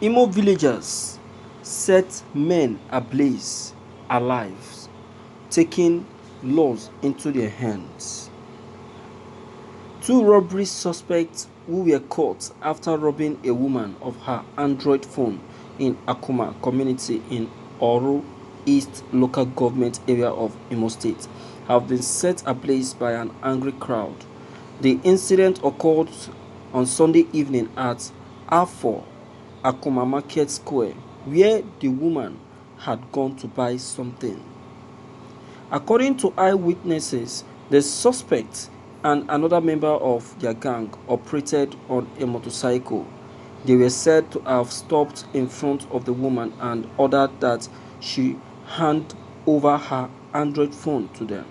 Imo villagers set men ablaze alive, taking laws into their hands. Two robbery suspects who were caught after robbing a woman of her Android phone in Akuma community in Oru East local government area of Imo State have been set ablaze by an angry crowd. The incident occurred on Sunday evening at Afo Akuma Market Square, where the woman had gone to buy something. According to eyewitnesses, the suspect and another member of their gang operated on a motorcycle. They were said to have stopped in front of the woman and ordered that she hand over her Android phone to them.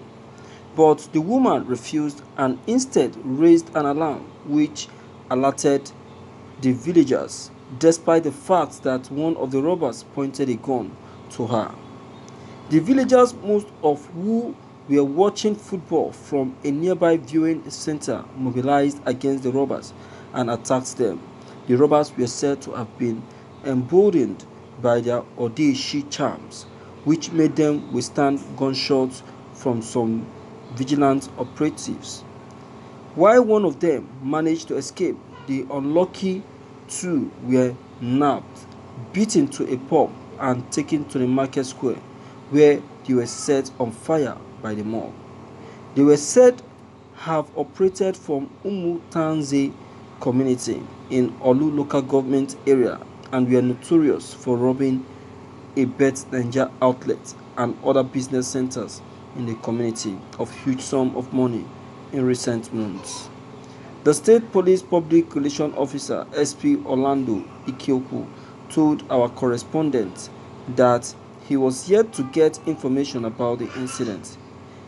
But the woman refused and instead raised an alarm which alerted the villagers, despite the fact that one of the robbers pointed a gun to her. The villagers, most of who were watching football from a nearby viewing center, mobilized against the robbers and attacked them. The robbers were said to have been emboldened by their Odeshi charms, which made them withstand gunshots from some vigilant operatives. While one of them managed to escape, the unlucky two were nabbed, beaten to a pulp, and taken to the market square, where they were set on fire by the mob. They were said have operated from Umutanze community in Olu local government area and were notorious for robbing a Bet Niger outlet and other business centers in the community of huge sum of money in recent months. The State Police Public Relations Officer SP Orlando Ikioku told our correspondent that he was yet to get information about the incident.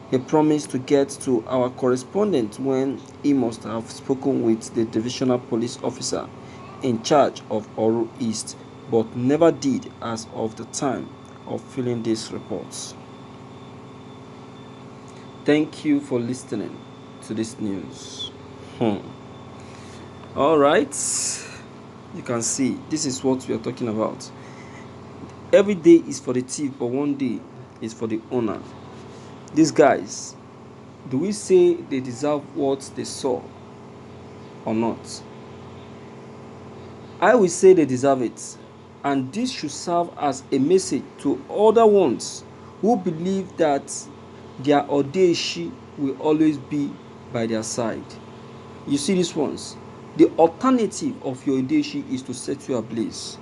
He promised to get to our correspondent when he must have spoken with the divisional police officer in charge of Oru East, but never did as of the time of filling these reports. Thank you for listening to this news. All right, you can see this is what we are talking about. Every day is for the thief, but one day is for the owner. These guys, do we say they deserve what they saw or not? I will say they deserve it, and this should serve as a message to other ones who believe that their Odeshi will always be by their side. You see these ones? The alternative of your Odeshi is to set you ablaze.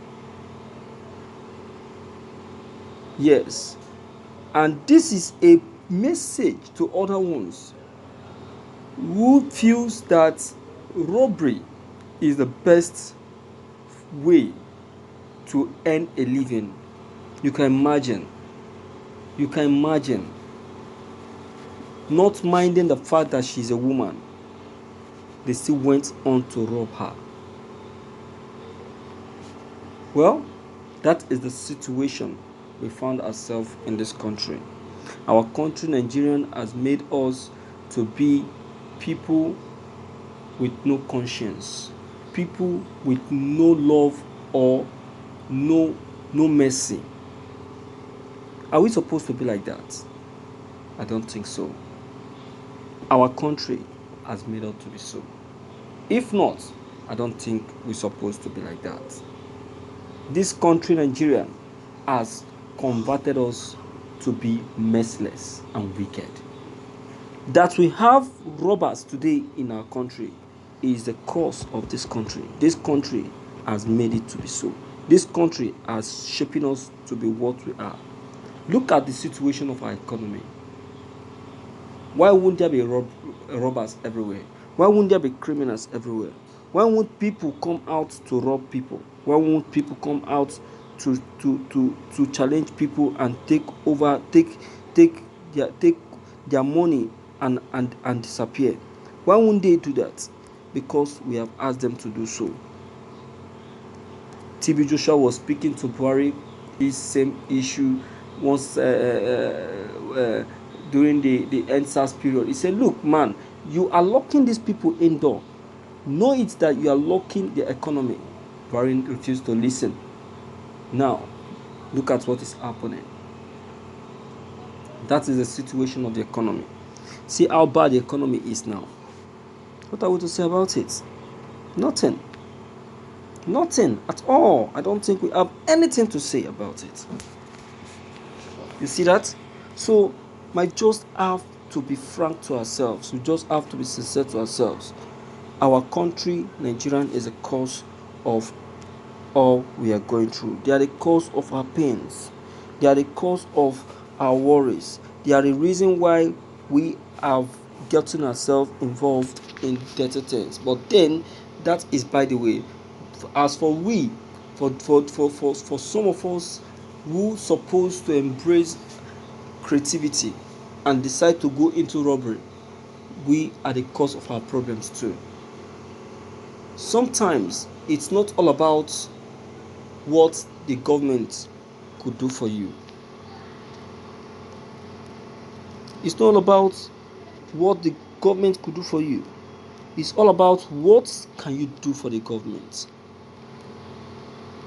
Yes, and this is a message to other ones who feels that robbery is the best way to earn a living. You can imagine not minding the fact that she's a woman, they still went on to rob her. Well, that is the situation we found ourselves in this country. Our country, Nigerian, has made us to be people with no conscience, people with no love or no mercy. Are we supposed to be like that? I don't think so. Our country has made us to be so. If not, I don't think we're supposed to be like that. This country, Nigeria, has converted us to be merciless and wicked. That we have robbers today in our country is the cause of this country. This country has made it to be so. This country has shaped us to be what we are. Look at the situation of our economy. Why wouldn't there be robbers everywhere? Why wouldn't there be criminals everywhere? Why won't people come out to rob people? Why won't people come out to challenge people and take their money and disappear? Why won't they do that? Because we have asked them to do so. TB Joshua was speaking to Buhari this same issue once during the NSAS period. He said, look, man, you are locking these people indoor. Know it that you are locking the economy. Buhari refused to listen. Now, look at what is happening. That is the situation of the economy. See how bad the economy is now. What are we to say about it? Nothing. Nothing at all. I don't think we have anything to say about it. You see that? So, might just have to be frank to ourselves. We just have to be sincere to ourselves. Our country, Nigerian, is a cause of all we are going through. They are the cause of our pains. They are the cause of our worries. They are the reason why we have gotten ourselves involved in dirty things. But then, that is by the way. As for we, for some of us who supposed to embrace creativity and decide to go into robbery, we are the cause of our problems too. Sometimes it's not all about what the government could do for you. It's not all about what the government could do for you. It's all about what can you do for the government.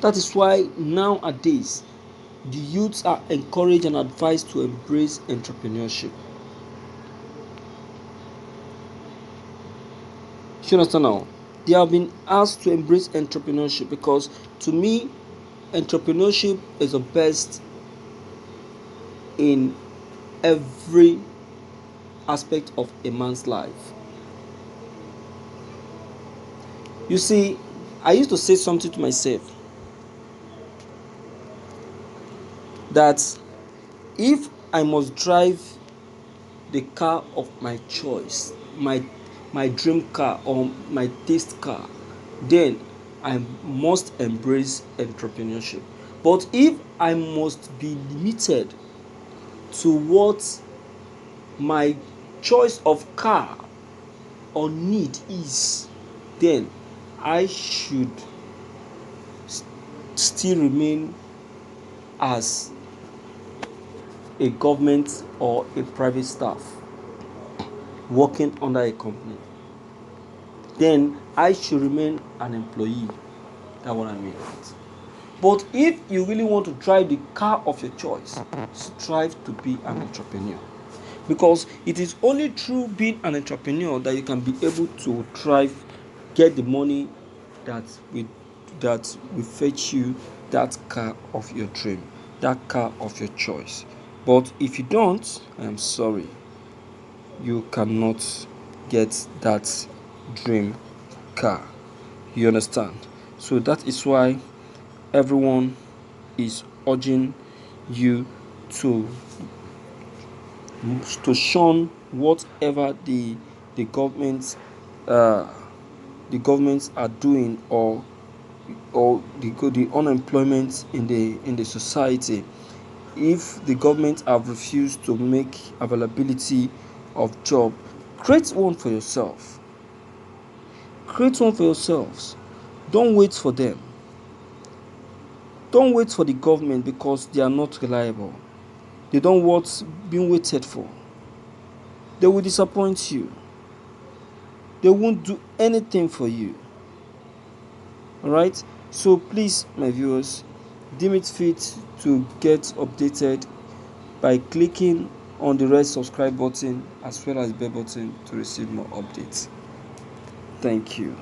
That is why nowadays the youths are encouraged and advised to embrace entrepreneurship. You understand now? They have been asked to embrace entrepreneurship because, to me, entrepreneurship is the best in every aspect of a man's life. You see, I used to say something to myself that if I must drive the car of my choice, my dream car or my taste car, then I must embrace entrepreneurship. But if I must be limited to what my choice of car or need is, then I should still remain as a government or a private staff working under a company. Then I should remain an employee. That's what I mean. But if you really want to drive the car of your choice, strive to be an entrepreneur. Because it is only through being an entrepreneur that you can be able to thrive, get the money that will fetch you that car of your dream, that car of your choice. But if you don't, I'm sorry, you cannot get that dream car. You understand? So that is why everyone is urging you to shun whatever the governments the governments are doing, or the unemployment in the society. If the government have refused to make availability of job, create one for yourself. Create one for yourselves. Don't wait for them. Don't wait for the government because they are not reliable. They don't want being waited for. They will disappoint you. They won't do anything for you. Alright? So please, my viewers, deem it fit to get updated by clicking on the red subscribe button as well as bell button to receive more updates. Thank you.